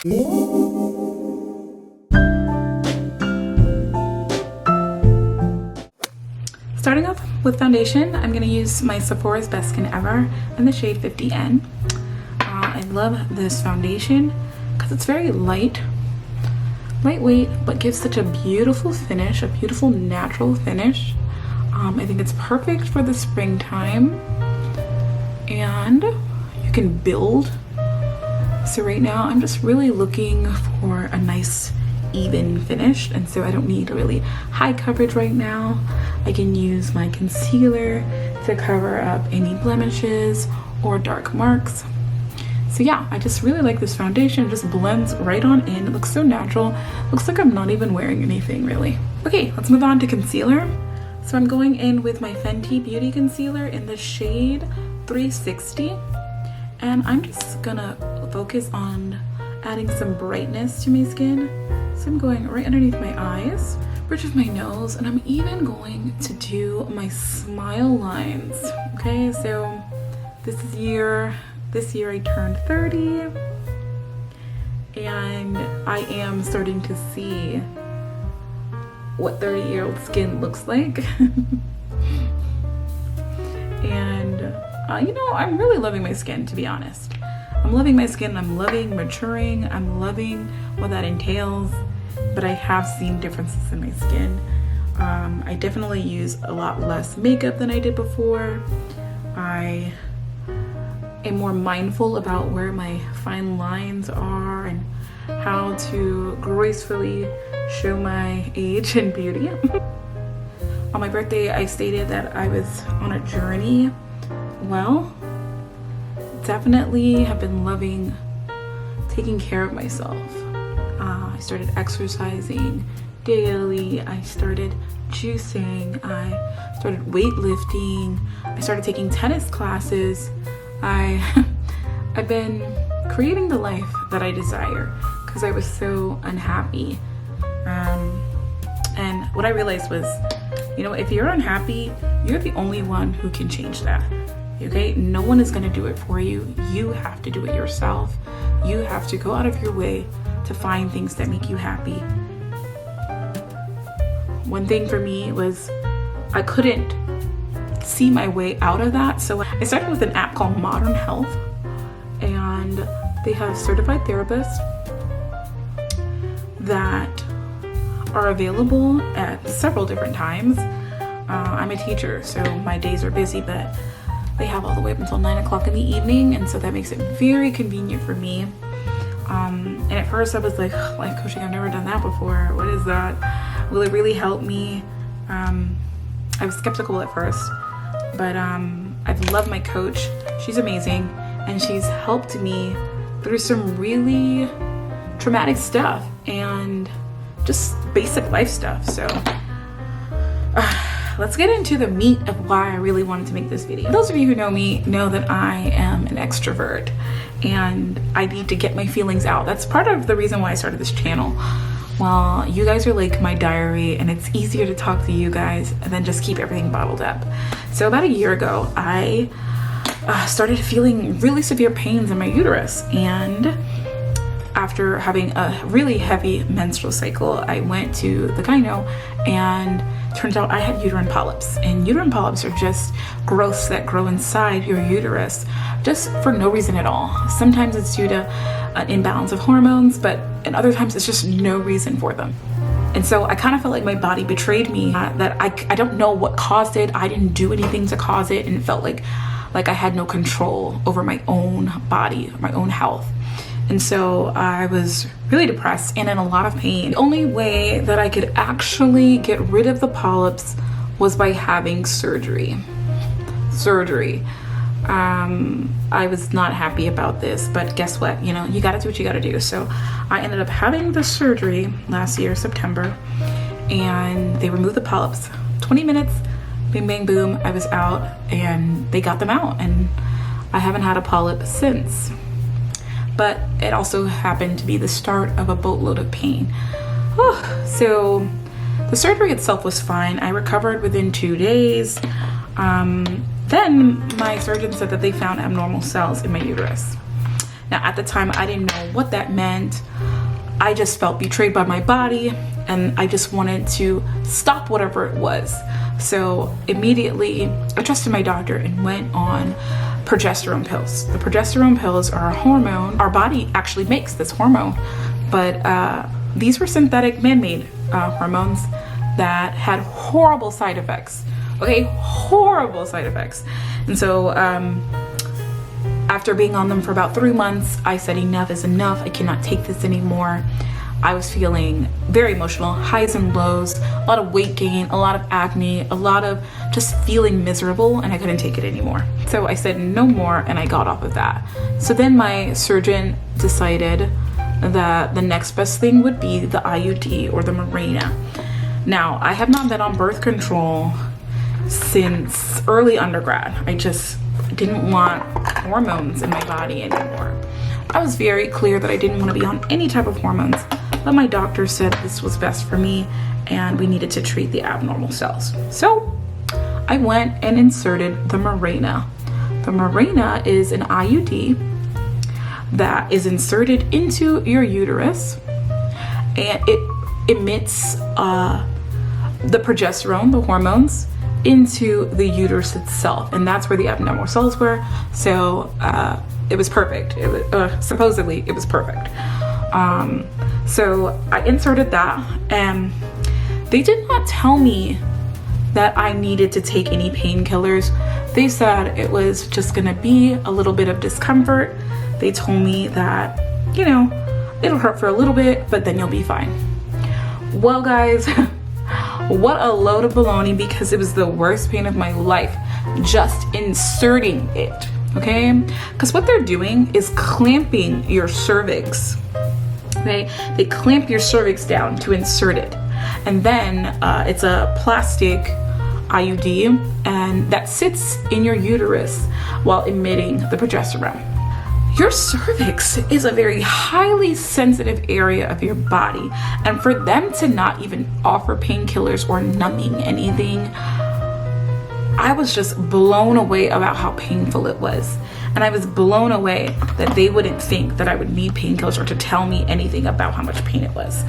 Starting off with foundation, I'm going to use my Sephora's Best Skin Ever in the shade 50N. I love this foundation because it's very lightweight, but gives such a beautiful finish, a beautiful natural finish. I think it's perfect for the springtime, and you can build. So right now I'm just really looking for a nice even finish, and so I don't need a really high coverage right now. I can use my concealer to cover up any blemishes or dark marks. So yeah, I just really like this foundation. It just blends right on in. It looks so natural. Looks like I'm not even wearing anything really. Okay, let's move on to concealer. So I'm going in with my Fenty Beauty Concealer in the shade 360. And I'm just gonna focus on adding some brightness to my skin. So I'm going right underneath my eyes, bridge of my nose, and I'm even going to do my smile lines. Okay, so this year I turned 30, and I am starting to see what 30-year-old skin looks like. And you know, I'm really loving my skin, to be honest. I'm loving my skin, I'm loving maturing, I'm loving what that entails, but I have seen differences in my skin. I definitely use a lot less makeup than I did before. I am more mindful about where my fine lines are and how to gracefully show my age and beauty. On my birthday, I stated that I was on a journey. Well, definitely have been loving taking care of myself. I started exercising daily. I started juicing. I started weightlifting. I started taking tennis classes. I've been creating the life that I desire because I was so unhappy. And what I realized was, you know, if you're unhappy, you're the only one who can change that. Okay? No one is going to do it for you. You have to do it yourself. You have to go out of your way to find things that make you happy. One thing for me was I couldn't see my way out of that. So I started with an app called Modern Health, and they have certified therapists that are available at several different times. I'm a teacher, so my days are busy, but they have all the way up until 9 o'clock in the evening, and so that makes it very convenient for me. And at first I was like, life coaching, I've never done that before. What is that? Will it really help me? I was skeptical at first, but I've loved my coach. She's amazing, and she's helped me through some really traumatic stuff and just basic life stuff. So let's get into the meat of why I really wanted to make this video. Those of you who know me know that I am an extrovert and I need to get my feelings out. That's part of the reason why I started this channel. Well, you guys are like my diary, and it's easier to talk to you guys than just keep everything bottled up. So about a year ago, I started feeling really severe pains in my uterus, and after having a really heavy menstrual cycle, I went to the gyno, and turns out I had uterine polyps. And uterine polyps are just growths that grow inside your uterus just for no reason at all. Sometimes it's due to an imbalance of hormones, but and other times it's just no reason for them. And so I kind of felt like my body betrayed me, that I don't know what caused it. I didn't do anything to cause it, and it felt like I had no control over my own body, my own health. And so I was really depressed and in a lot of pain. The only way that I could actually get rid of the polyps was by having surgery. I was not happy about this, but guess what? You know, you gotta do what you gotta do. So I ended up having the surgery last year, September, and they removed the polyps. 20 minutes, bing, bang, boom, I was out, and they got them out, and I haven't had a polyp since. But it also happened to be the start of a boatload of pain. So the surgery itself was fine. I recovered within 2 days. Then my surgeon said that they found abnormal cells in my uterus. Now, at the time, I didn't know what that meant. I just felt betrayed by my body, and I just wanted to stop whatever it was. So immediately I trusted my doctor and went on progesterone pills. The progesterone pills are a hormone. Our body actually makes this hormone, but these were synthetic man-made hormones that had horrible side effects. Okay, horrible side effects. And so after being on them for about 3 months, I said enough is enough. I cannot take this anymore. I was feeling very emotional, highs and lows, a lot of weight gain, a lot of acne, a lot of just feeling miserable, and I couldn't take it anymore. So I said no more, and I got off of that. So then my surgeon decided that the next best thing would be the IUD or the Mirena. Now, I have not been on birth control since early undergrad. I just didn't want hormones in my body anymore. I was very clear that I didn't want to be on any type of hormones, but my doctor said this was best for me and we needed to treat the abnormal cells. So I went and inserted the Mirena. The Mirena is an IUD that is inserted into your uterus, and it emits the progesterone, the hormones, into the uterus itself, and that's where the abnormal cells were. So it was perfect. It was, supposedly it was perfect. So I inserted that, and they did not tell me that I needed to take any painkillers. They said it was just gonna be a little bit of discomfort. They told me that, you know, it'll hurt for a little bit, but then you'll be fine. Well, guys, what a load of baloney, because it was the worst pain of my life just inserting it, okay? Because what they're doing is clamping your cervix, okay? They clamp your cervix down to insert it. And then it's a plastic IUD, and that sits in your uterus while emitting the progesterone. Your cervix is a very highly sensitive area of your body, and for them to not even offer painkillers or numbing anything, I was just blown away about how painful it was. And I was blown away that they wouldn't think that I would need painkillers or to tell me anything about how much pain it was.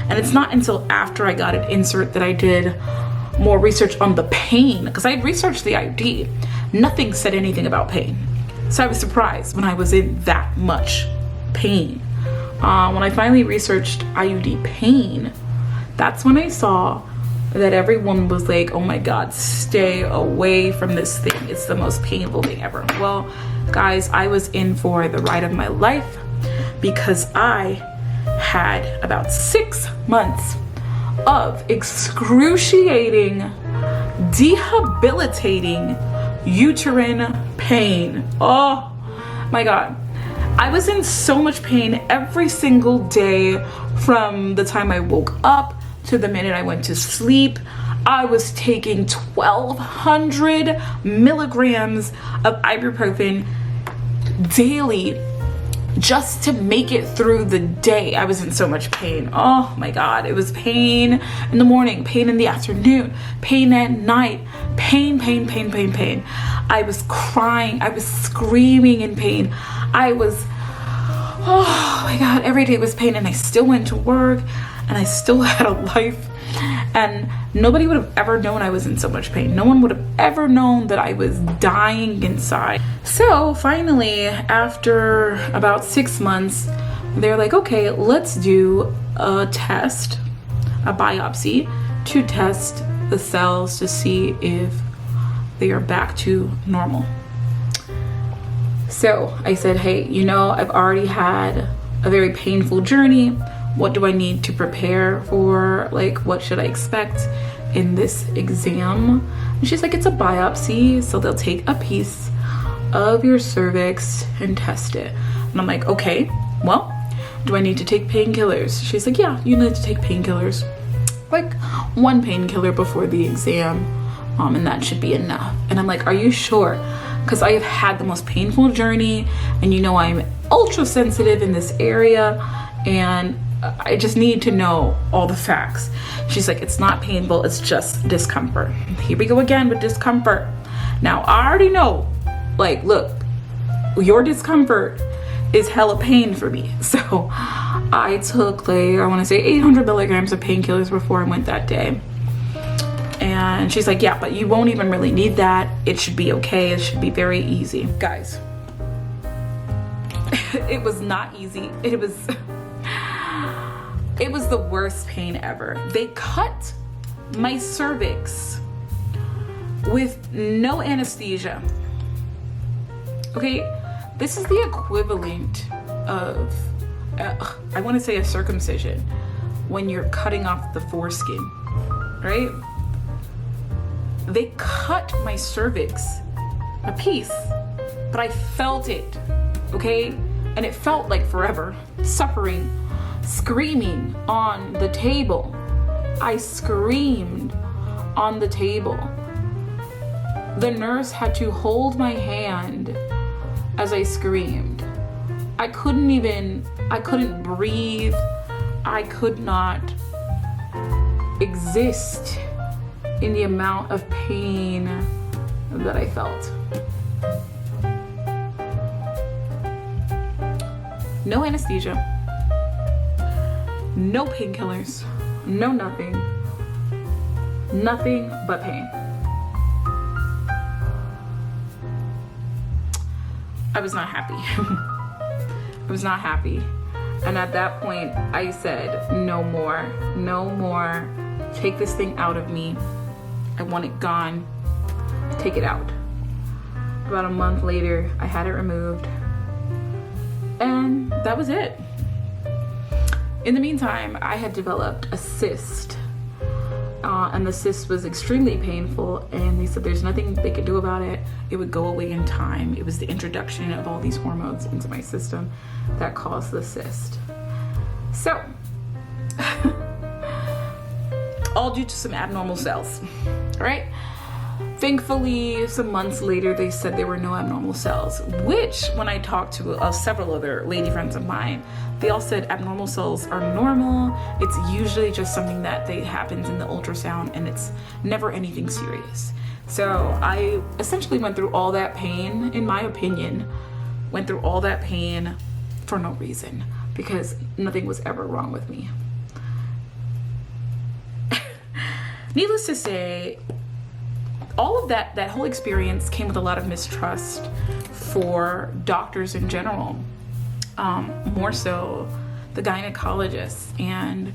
And it's not until after I got an insert that I did more research on the pain, because I had researched the IUD. Nothing said anything about pain. So I was surprised when I was in that much pain. When I finally researched IUD pain, that's when I saw that everyone was like, oh my God, stay away from this thing. It's the most painful thing ever. Well, guys, I was in for the ride of my life, because I had about 6 months of excruciating, debilitating uterine pain. Oh my God. I was in so much pain every single day from the time I woke up to the minute I went to sleep. I was taking 1,200 milligrams of ibuprofen daily just to make it through the day. I was in so much pain. Oh my God. It was pain in the morning, pain in the afternoon, pain at night, pain. I was crying. I was screaming in pain. I was, oh my God, every day was pain, and I still went to work, and I still had a life, and nobody would have ever known I was in so much pain. No one would have ever known that I was dying inside. So finally, after about 6 months, they're like, okay, let's do a test, a biopsy, to test the cells to see if they are back to normal. So I said, hey, you know, I've already had a very painful journey. What do I need to prepare for? Like, what should I expect in this exam? And she's like, it's a biopsy, so they'll take a piece of your cervix and test it. And I'm like, okay, well, do I need to take painkillers? She's like, yeah, you need to take painkillers. Like 1 painkiller before the exam, and that should be enough. And I'm like, are you sure? Because I have had the most painful journey, and you know I'm ultra sensitive in this area, and I just need to know all the facts. She's like, it's not painful, it's just discomfort. Here we go again with discomfort. Now I already know, like, look, your discomfort is hella pain for me. So I took like, I want to say 800 milligrams of painkillers before I went that day. And she's like, yeah, but you won't even really need that. It should be okay. It should be very easy. Guys, it was not easy. It was the worst pain ever. They cut my cervix with no anesthesia. Okay, this is the equivalent of, I want to say a circumcision, when you're cutting off the foreskin, right? They cut my cervix a piece, but I felt it, okay? And it felt like forever, suffering, screaming on the table. I screamed on the table. The nurse had to hold my hand as I screamed. I couldn't breathe. I could not exist in the amount of pain that I felt. No anesthesia, no painkillers, no nothing but pain. I was not happy. I was not happy. And at that point, I said, no more, take this thing out of me. I want it gone. Take it out. About a month later, I had it removed. And that was it. In the meantime, I had developed a cyst. And the cyst was extremely painful. And they said there's nothing they could do about it. It would go away in time. It was the introduction of all these hormones into my system that caused the cyst. So, all due to some abnormal cells, right? Thankfully, some months later, they said there were no abnormal cells, which when I talked to several other lady friends of mine, they all said abnormal cells are normal. It's usually just something that happens in the ultrasound and it's never anything serious. So I essentially went through all that pain, in my opinion, for no reason, because nothing was ever wrong with me. Needless to say, all of that whole experience came with a lot of mistrust for doctors in general, more so the gynecologists. And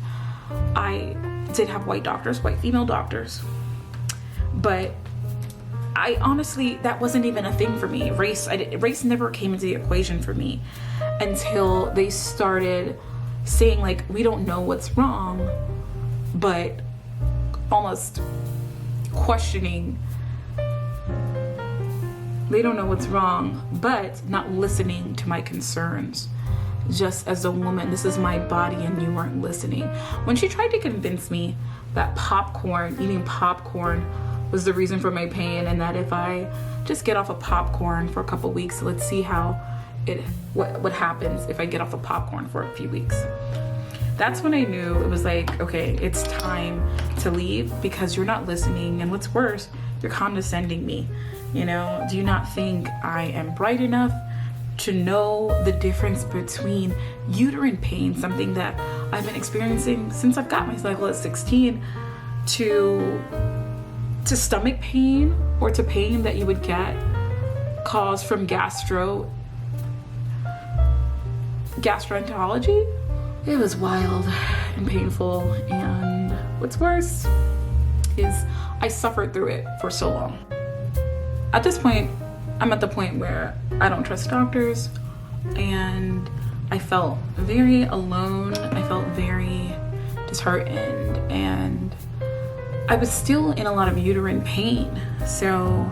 I did have white female doctors, but I honestly, that wasn't even a thing for me. Race never came into the equation for me until they started saying like, we don't know what's wrong, but almost questioning. They don't know what's wrong, but not listening to my concerns. Just as a woman, this is my body and you weren't listening. When she tried to convince me that eating popcorn was the reason for my pain, and that if I just get off of popcorn for a couple weeks, let's see what happens if I get off of popcorn for a few weeks. That's when I knew it was like, okay, it's time to leave because you're not listening. And what's worse, you're condescending me. You know, do you not think I am bright enough to know the difference between uterine pain, something that I've been experiencing since I've got my cycle at 16, to stomach pain, or to pain that you would get caused from gastroenterology? It was wild and painful, and what's worse is I suffered through it for so long. At this point, I'm at the point where I don't trust doctors, and I felt very alone. I felt very disheartened, and I was still in a lot of uterine pain. So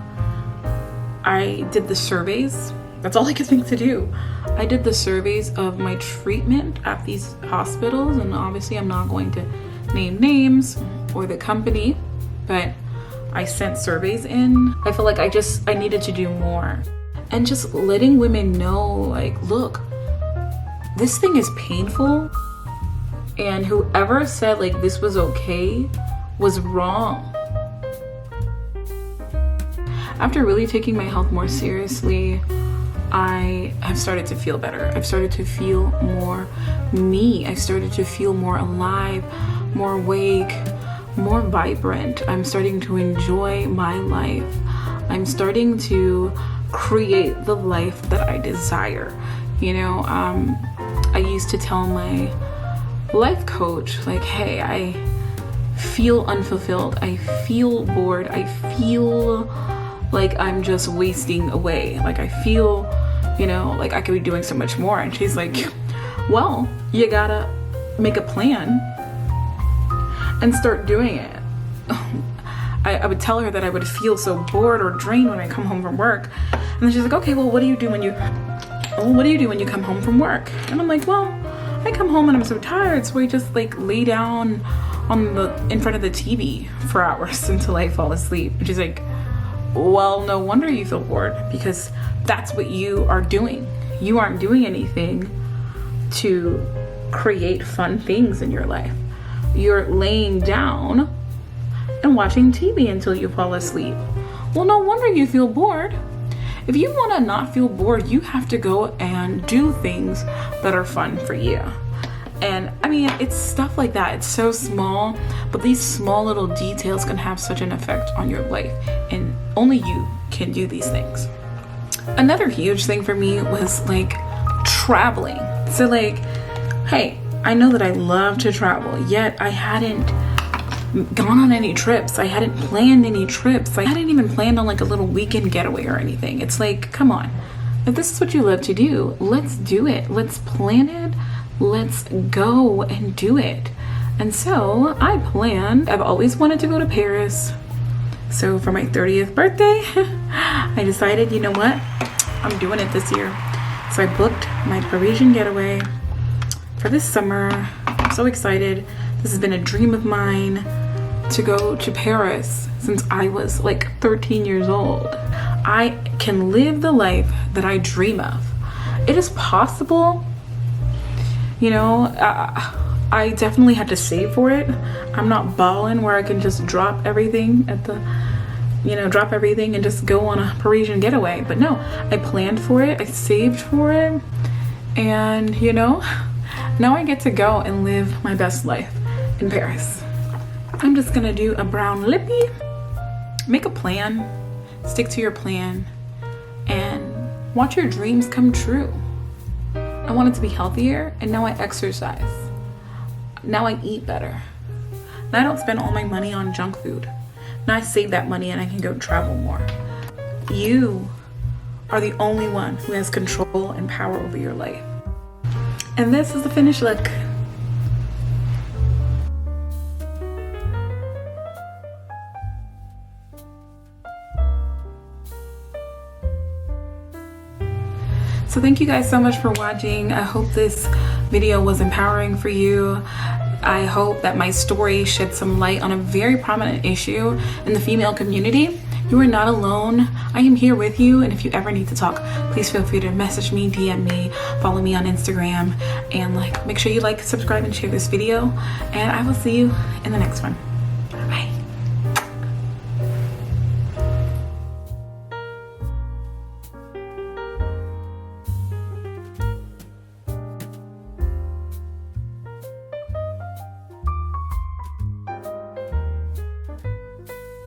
I did the surveys. That's all I could think to do. I did the surveys of my treatment at these hospitals, and obviously I'm not going to name names or the company, but I sent surveys in. I feel like I needed to do more. And just letting women know, like, look, this thing is painful, and whoever said like this was okay was wrong. After really taking my health more seriously, I have started to feel better. I've started to feel more me. I started to feel more alive, more awake, more vibrant. I'm starting to enjoy my life. I'm starting to create the life that I desire. You know, I used to tell my life coach, like, hey, I feel unfulfilled. I feel bored. I feel like I'm just wasting away. Like, I feel, you know, like I could be doing so much more. And she's like, well, you gotta make a plan and start doing it. I would tell her that I would feel so bored or drained when I come home from work. And then she's like, okay, well, what do you do when you come home from work? And I'm like, well, I come home and I'm so tired, so I just like lay down in front of the TV for hours until I fall asleep. And she's like, well, no wonder you feel bored, because that's what you are doing. You aren't doing anything to create fun things in your life. You're laying down and watching TV until you fall asleep. Well, no wonder you feel bored. If you want to not feel bored, you have to go and do things that are fun for you. And I mean, it's stuff like that. It's so small, but these small little details can have such an effect on your life, and only you can do these things. Another huge thing for me was like traveling. So like, hey, I know that I love to travel, yet I hadn't gone on any trips. I hadn't planned any trips. I hadn't even planned on like a little weekend getaway or anything. It's like, come on, if this is what you love to do, let's do it. Let's plan it. Let's go and do it. And so I've always wanted to go to Paris. So for my 30th birthday, I decided, you know what? I'm doing it this year. So I booked my Parisian getaway for this summer. I'm so excited. This has been a dream of mine to go to Paris since I was like 13 years old. I can live the life that I dream of. It is possible. You know, I definitely had to save for it. I'm not balling where I can just drop everything and just go on a Parisian getaway. But no, I planned for it. I saved for it. And, you know, now I get to go and live my best life in Paris. I'm just gonna do a brown lippy, make a plan, stick to your plan, and watch your dreams come true. I wanted to be healthier, and now I exercise. Now I eat better. Now I don't spend all my money on junk food. Now I save that money and I can go travel more. You are the only one who has control and power over your life. And this is the finished look. So thank you guys so much for watching. I hope this video was empowering for you. I hope that my story shed some light on a very prominent issue in the female community. You are not alone. I am here with you, and if you ever need to talk, please feel free to message me, DM me, follow me on Instagram, and make sure you like, subscribe, and share this video, and I will see you in the next one.